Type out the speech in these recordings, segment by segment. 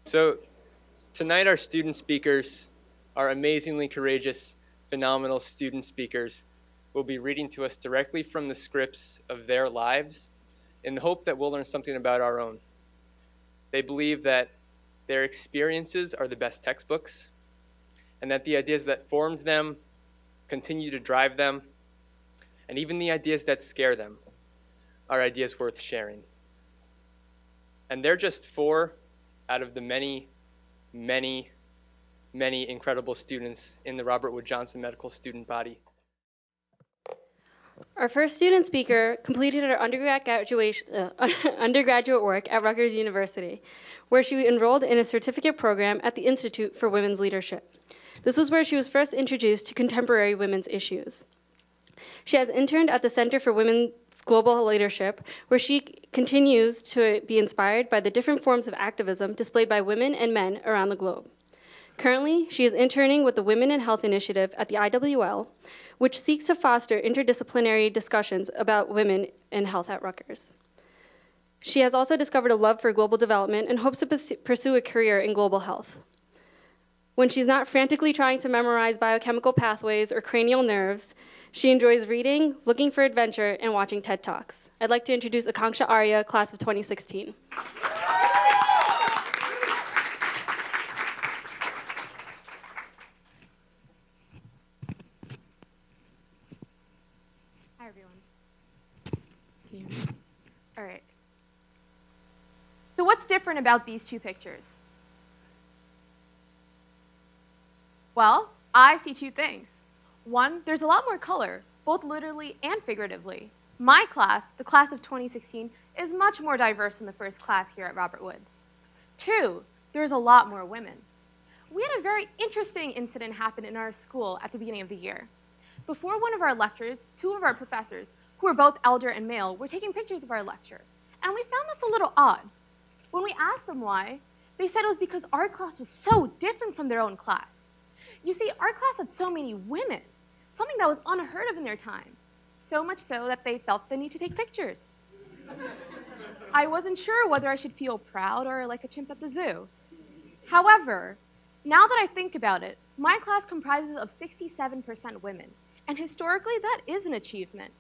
So tonight our student speakers, our amazingly courageous, phenomenal student speakers, will be reading to us directly from the scripts of their lives in the hope that we'll learn something about our own. They believe that their experiences are the best textbooks and that the ideas that formed them continue to drive them, and even the ideas that scare them are ideas worth sharing. And they're just four out of the many, many, many incredible students in the Robert Wood Johnson Medical Student Body. Our first student speaker completed her undergraduate work at Rutgers University, where she enrolled in a certificate program at the Institute for Women's Leadership. This was where she was first introduced to contemporary women's issues. She has interned at the Center for Women's Global Leadership, where she continues to be inspired by the different forms of activism displayed by women and men around the globe. Currently, she is interning with the Women in Health Initiative at the IWL, which seeks to foster interdisciplinary discussions about women in health at Rutgers. She has also discovered a love for global development and hopes to pursue a career in global health. When she's not frantically trying to memorize biochemical pathways or cranial nerves, she enjoys reading, looking for adventure, and watching TED Talks. I'd like to introduce Akanksha Arya, class of 2016. Hi, everyone. All right. So what's different about these two pictures? Well, I see two things. One, there's a lot more color, both literally and figuratively. My class, the class of 2016, is much more diverse than the first class here at Robert Wood. Two, there's a lot more women. We had a very interesting incident happen in our school at the beginning of the year. Before one of our lectures, two of our professors, who were both elder and male, were taking pictures of our lecture. And we found this a little odd. When we asked them why, they said it was because our class was so different from their own class. You see, our class had so many women, something that was unheard of in their time, so much so that they felt the need to take pictures. I wasn't sure whether I should feel proud or like a chimp at the zoo. However, now that I think about it, my class comprises of 67% women, and historically, that is an achievement.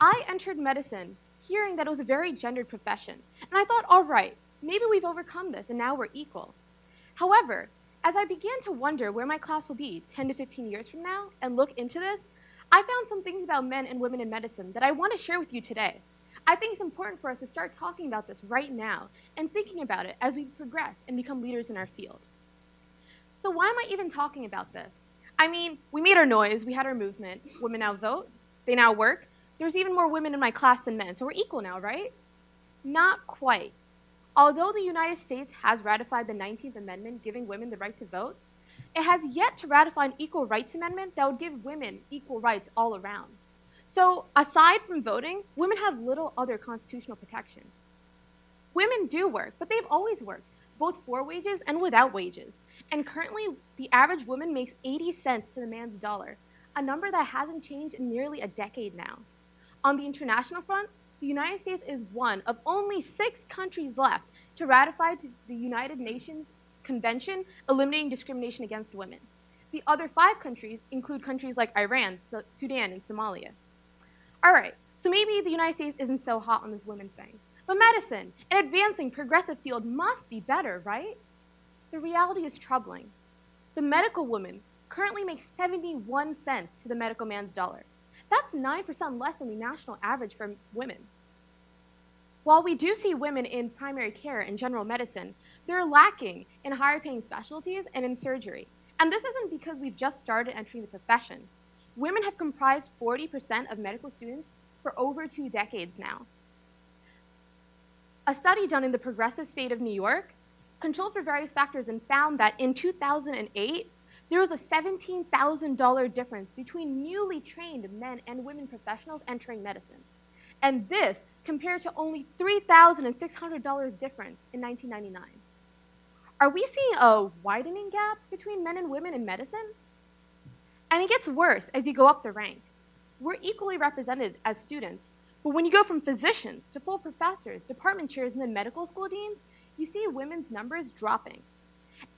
I entered medicine hearing that it was a very gendered profession, and I thought, all right, maybe we've overcome this and now we're equal. However, as I began to wonder where my class will be 10 to 15 years from now and look into this, I found some things about men and women in medicine that I want to share with you today. I think it's important for us to start talking about this right now and thinking about it as we progress and become leaders in our field. So why am I even talking about this? I mean, we made our noise, we had our movement, women now vote, they now work. There's even more women in my class than men, so we're equal now, right? Not quite. Although the United States has ratified the 19th Amendment giving women the right to vote, it has yet to ratify an equal rights amendment that would give women equal rights all around. So aside from voting, women have little other constitutional protection. Women do work, but they've always worked, both for wages and without wages. And currently, the average woman makes 80 cents to the man's dollar, a number that hasn't changed in nearly a decade now. On the international front, the United States is one of only 6 countries left to ratify the United Nations Convention eliminating discrimination against women. The other 5 countries include countries like Iran, Sudan, and Somalia. All right, so maybe the United States isn't so hot on this women thing, but medicine, an advancing progressive field, must be better, right? The reality is troubling. The medical woman currently makes 71 cents to the medical man's dollar. That's 9% less than the national average for women. While we do see women in primary care and general medicine, they're lacking in higher paying specialties and in surgery. And this isn't because we've just started entering the profession. Women have comprised 40% of medical students for over 2 decades now. A study done in the progressive state of New York controlled for various factors and found that in 2008, there was a $17,000 difference between newly trained men and women professionals entering medicine. And this compared to only $3,600 difference in 1999. Are we seeing a widening gap between men and women in medicine? And it gets worse as you go up the rank. We're equally represented as students, But when you go from physicians to full professors, department chairs, and then medical school deans, you see women's numbers dropping.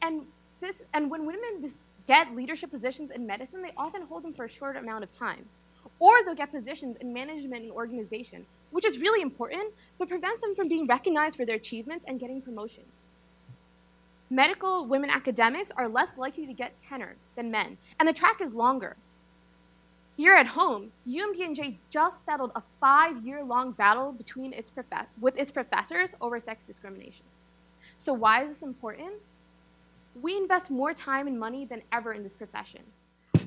And when women just get leadership positions in medicine, they often hold them for a short amount of time. Or they'll get positions in management and organization, which is really important, but prevents them from being recognized for their achievements and getting promotions. Medical women academics are less likely to get tenure than men, and the track is longer. Here at home, UMDNJ just settled a 5-year-long battle with its professors over sex discrimination. So why is this important? We invest more time and money than ever in this profession.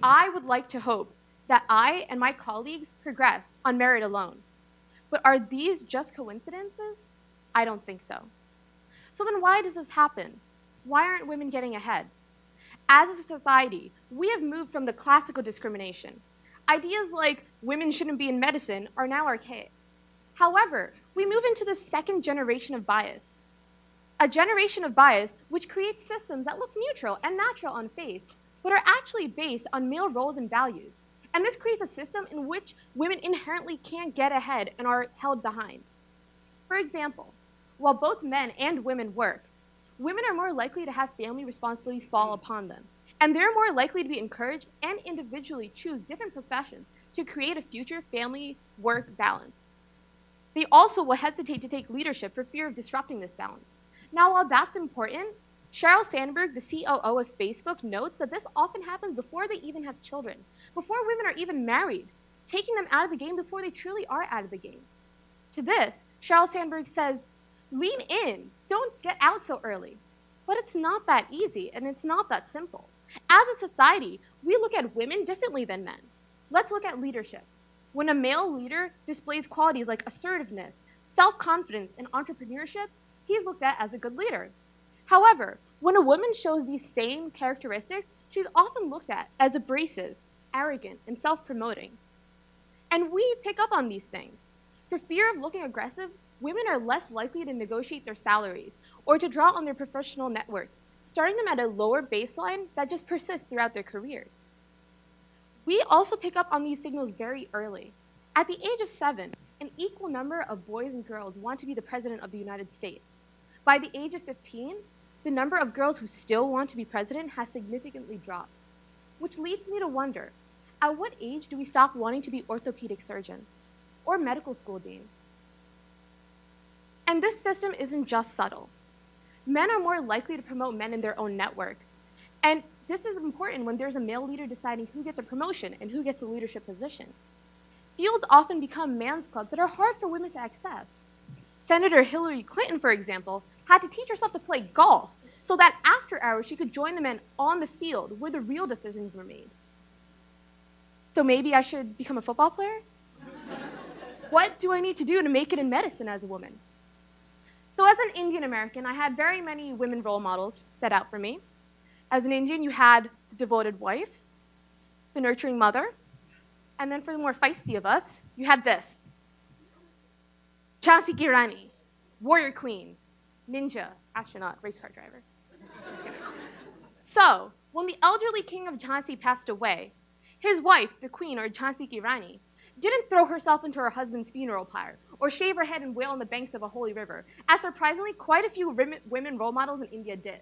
I would like to hope that I and my colleagues progress on merit alone. But are these just coincidences? I don't think so. So then why does this happen? Why aren't women getting ahead? As a society, we have moved from the classical discrimination. Ideas like women shouldn't be in medicine are now archaic. However, we move into the second generation of bias. A generation of bias which creates systems that look neutral and natural on face, but are actually based on male roles and values. And this creates a system in which women inherently can't get ahead and are held behind. For example, while both men and women work, women are more likely to have family responsibilities fall upon them. And they're more likely to be encouraged and individually choose different professions to create a future family-work balance. They also will hesitate to take leadership for fear of disrupting this balance. Now, while that's important, Sheryl Sandberg, the COO of Facebook, notes that this often happens before they even have children, before women are even married, taking them out of the game before they truly are out of the game. To this, Sheryl Sandberg says, lean in, don't get out so early. But it's not that easy, and it's not that simple. As a society, we look at women differently than men. Let's look at leadership. When a male leader displays qualities like assertiveness, self-confidence, and entrepreneurship, he's looked at as a good leader. However, when a woman shows these same characteristics, she's often looked at as abrasive, arrogant, and self-promoting. And we pick up on these things. For fear of looking aggressive, women are less likely to negotiate their salaries or to draw on their professional networks, starting them at a lower baseline that just persists throughout their careers. We also pick up on these signals very early. At the age of 7, an equal number of boys and girls want to be the president of the United States. By the age of 15, the number of girls who still want to be president has significantly dropped, which leads me to wonder, at what age do we stop wanting to be orthopedic surgeon or medical school dean? And this system isn't just subtle. Men are more likely to promote men in their own networks. And this is important when there's a male leader deciding who gets a promotion and who gets a leadership position. Fields often become man's clubs that are hard for women to access. Senator Hillary Clinton, for example, had to teach herself to play golf so that after hours she could join the men on the field where the real decisions were made. So maybe I should become a football player? What do I need to do to make it in medicine as a woman? So as an Indian American, I had very many women role models set out for me. As an Indian, you had the devoted wife, the nurturing mother, and then for the more feisty of us, you had this. Jhansi Ki Rani, warrior queen, ninja, astronaut, race car driver. Just kidding. So, when the elderly king of Jhansi passed away, his wife, the queen, or Jhansi Ki Rani, didn't throw herself into her husband's funeral pyre or shave her head and wail on the banks of a holy river, as surprisingly quite a few women role models in India did.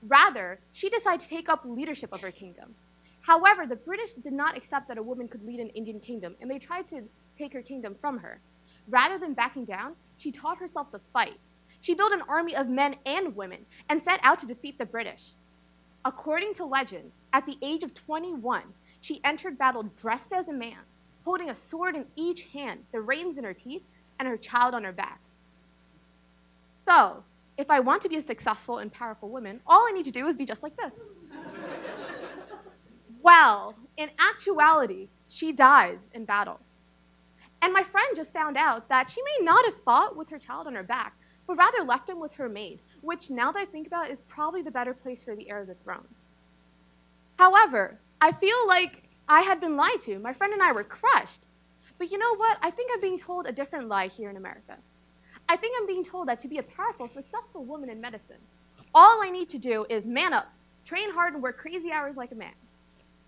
Rather, she decided to take up leadership of her kingdom. However, the British did not accept that a woman could lead an Indian kingdom, and they tried to take her kingdom from her. Rather than backing down, she taught herself to fight. She built an army of men and women and set out to defeat the British. According to legend, at the age of 21, she entered battle dressed as a man, holding a sword in each hand, the reins in her teeth, and her child on her back. So, if I want to be a successful and powerful woman, all I need to do is be just like this. Well, in actuality, she dies in battle. And my friend just found out that she may not have fought with her child on her back, but rather left him with her maid, which now that I think about it, is probably the better place for the heir of the throne. However, I feel like I had been lied to. My friend and I were crushed. But you know what? I think I'm being told a different lie here in America. I think I'm being told that to be a powerful, successful woman in medicine, all I need to do is man up, train hard, and work crazy hours like a man,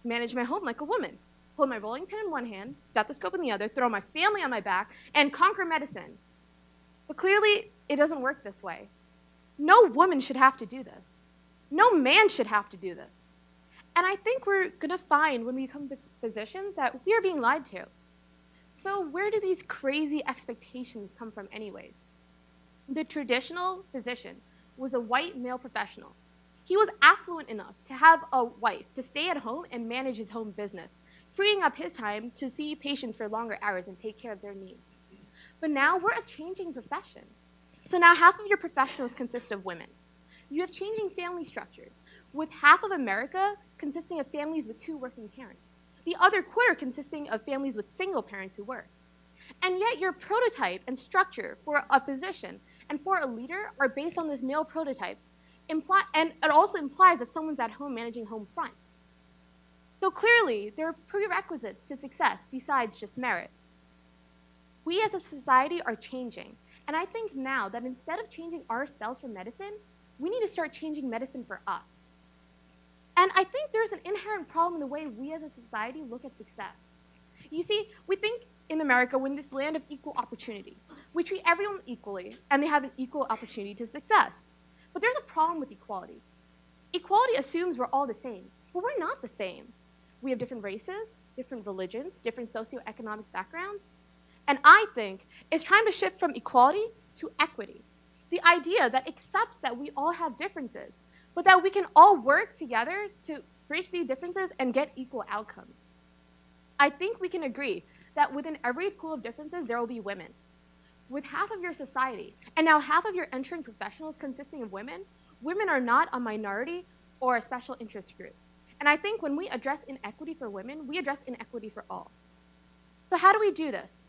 manage my home like a woman, hold my rolling pin in one hand, stethoscope in the other, throw my family on my back, and conquer medicine. But clearly, it doesn't work this way. No woman should have to do this. No man should have to do this. And I think we're going to find when we become physicians that we are being lied to. So where do these crazy expectations come from anyways? The traditional physician was a white male professional. He was affluent enough to have a wife to stay at home and manage his home business, freeing up his time to see patients for longer hours and take care of their needs. But now we're a changing profession. So now half of your professionals consist of women. You have changing family structures, with half of America consisting of families with 2 working parents, the other quarter consisting of families with single parents who work. And yet your prototype and structure for a physician and for a leader are based on this male prototype, and it also implies that someone's at home managing home front. So clearly, there are prerequisites to success besides just merit. We as a society are changing, and I think now that instead of changing ourselves for medicine, we need to start changing medicine for us. And I think there's an inherent problem in the way we as a society look at success. You see, we think in America, we're in this land of equal opportunity. We treat everyone equally, and they have an equal opportunity to success. But there's a problem with equality. Equality assumes we're all the same, but we're not the same. We have different races, different religions, different socioeconomic backgrounds. And I think it's time to shift from equality to equity. The idea that accepts that we all have differences, but that we can all work together to bridge these differences and get equal outcomes. I think we can agree that within every pool of differences, there will be women. With half of your society, and now half of your entering professionals consisting of women, women are not a minority or a special interest group. And I think when we address inequity for women, we address inequity for all. So how do we do this?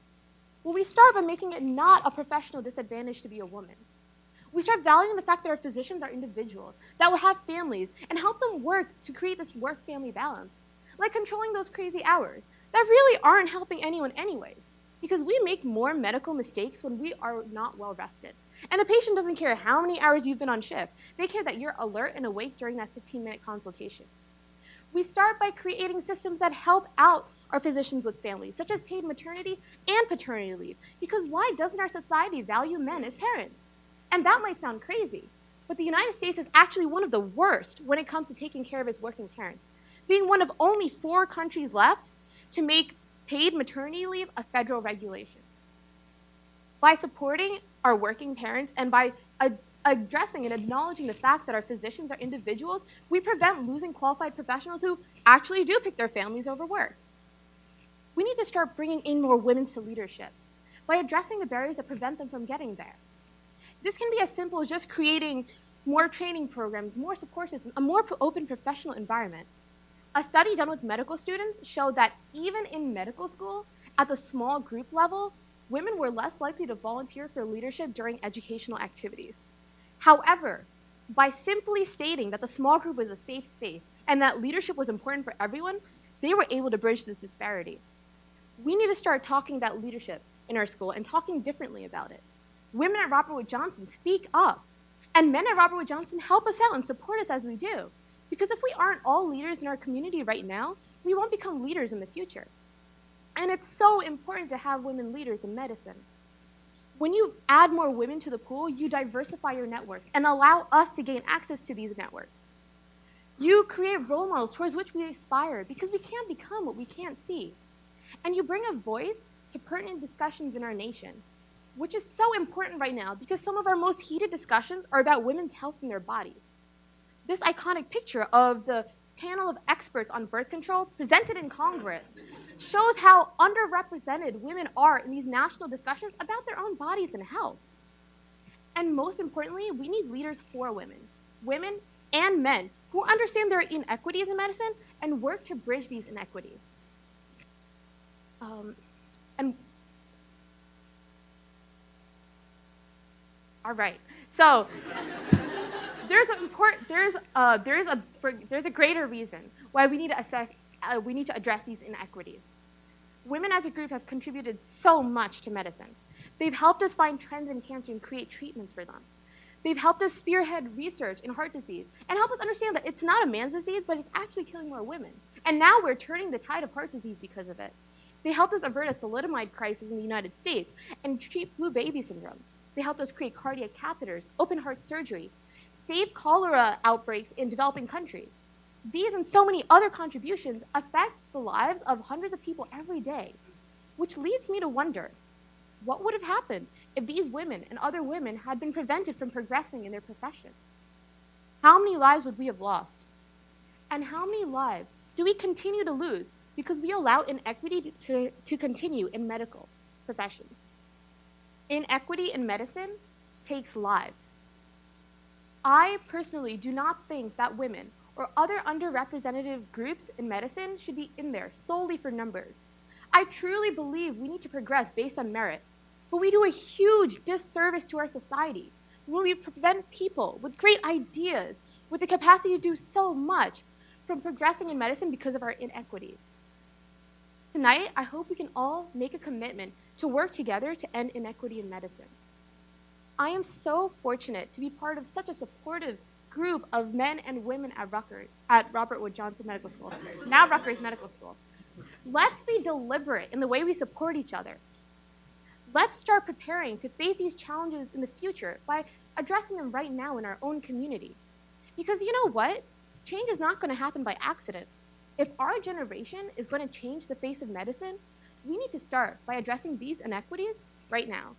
Well, we start by making it not a professional disadvantage to be a woman. We start valuing the fact that our physicians are individuals, that will have families, and help them work to create this work-family balance, like controlling those crazy hours that really aren't helping anyone anyways, because we make more medical mistakes when we are not well rested. And the patient doesn't care how many hours you've been on shift. They care that you're alert and awake during that 15-minute consultation. We start by creating systems that help out our physicians with families, such as paid maternity and paternity leave, because why doesn't our society value men as parents? And that might sound crazy, but the United States is actually one of the worst when it comes to taking care of its working parents, being one of only 4 countries left to make paid maternity leave a federal regulation. By supporting our working parents and by addressing and acknowledging the fact that our physicians are individuals, we prevent losing qualified professionals who actually do pick their families over work. We need to start bringing in more women to leadership by addressing the barriers that prevent them from getting there. This can be as simple as just creating more training programs, more support systems, a more open professional environment. A study done with medical students showed that even in medical school, at the small group level, women were less likely to volunteer for leadership during educational activities. However, by simply stating that the small group was a safe space and that leadership was important for everyone, they were able to bridge this disparity. We need to start talking about leadership in our school and talking differently about it. Women at Robert Wood Johnson speak up, and men at Robert Wood Johnson help us out and support us as we do. Because if we aren't all leaders in our community right now, we won't become leaders in the future. And it's so important to have women leaders in medicine. When you add more women to the pool, you diversify your networks and allow us to gain access to these networks. You create role models towards which we aspire because we can't become what we can't see. And you bring a voice to pertinent discussions in our nation, which is so important right now because some of our most heated discussions are about women's health and their bodies. This iconic picture of the panel of experts on birth control presented in Congress shows how underrepresented women are in these national discussions about their own bodies and health. And most importantly, we need leaders for women and men who understand there are inequities in medicine and work to bridge these inequities. All right, so there's a greater reason why we need to address these inequities. Women as a group have contributed so much to medicine. They've helped us find trends in cancer and create treatments for them. They've helped us spearhead research in heart disease and help us understand that it's not a man's disease, but it's actually killing more women. And now we're turning the tide of heart disease because of it. They helped us avert a thalidomide crisis in the United States and treat blue baby syndrome. They helped us create cardiac catheters, open heart surgery, stave cholera outbreaks in developing countries. These and so many other contributions affect the lives of hundreds of people every day, which leads me to wonder, what would have happened if these women and other women had been prevented from progressing in their profession? How many lives would we have lost? And how many lives do we continue to lose because we allow inequity to continue in medical professions? Inequity in medicine takes lives. I personally do not think that women or other underrepresented groups in medicine should be in there solely for numbers. I truly believe we need to progress based on merit, but we do a huge disservice to our society when we prevent people with great ideas, with the capacity to do so much, from progressing in medicine because of our inequities. Tonight, I hope we can all make a commitment to work together to end inequity in medicine. I am so fortunate to be part of such a supportive group of men and women at Robert Wood Johnson Medical School, now Rutgers Medical School. Let's be deliberate in the way we support each other. Let's start preparing to face these challenges in the future by addressing them right now in our own community. Because you know what? Change is not going to happen by accident. If our generation is going to change the face of medicine, we need to start by addressing these inequities right now.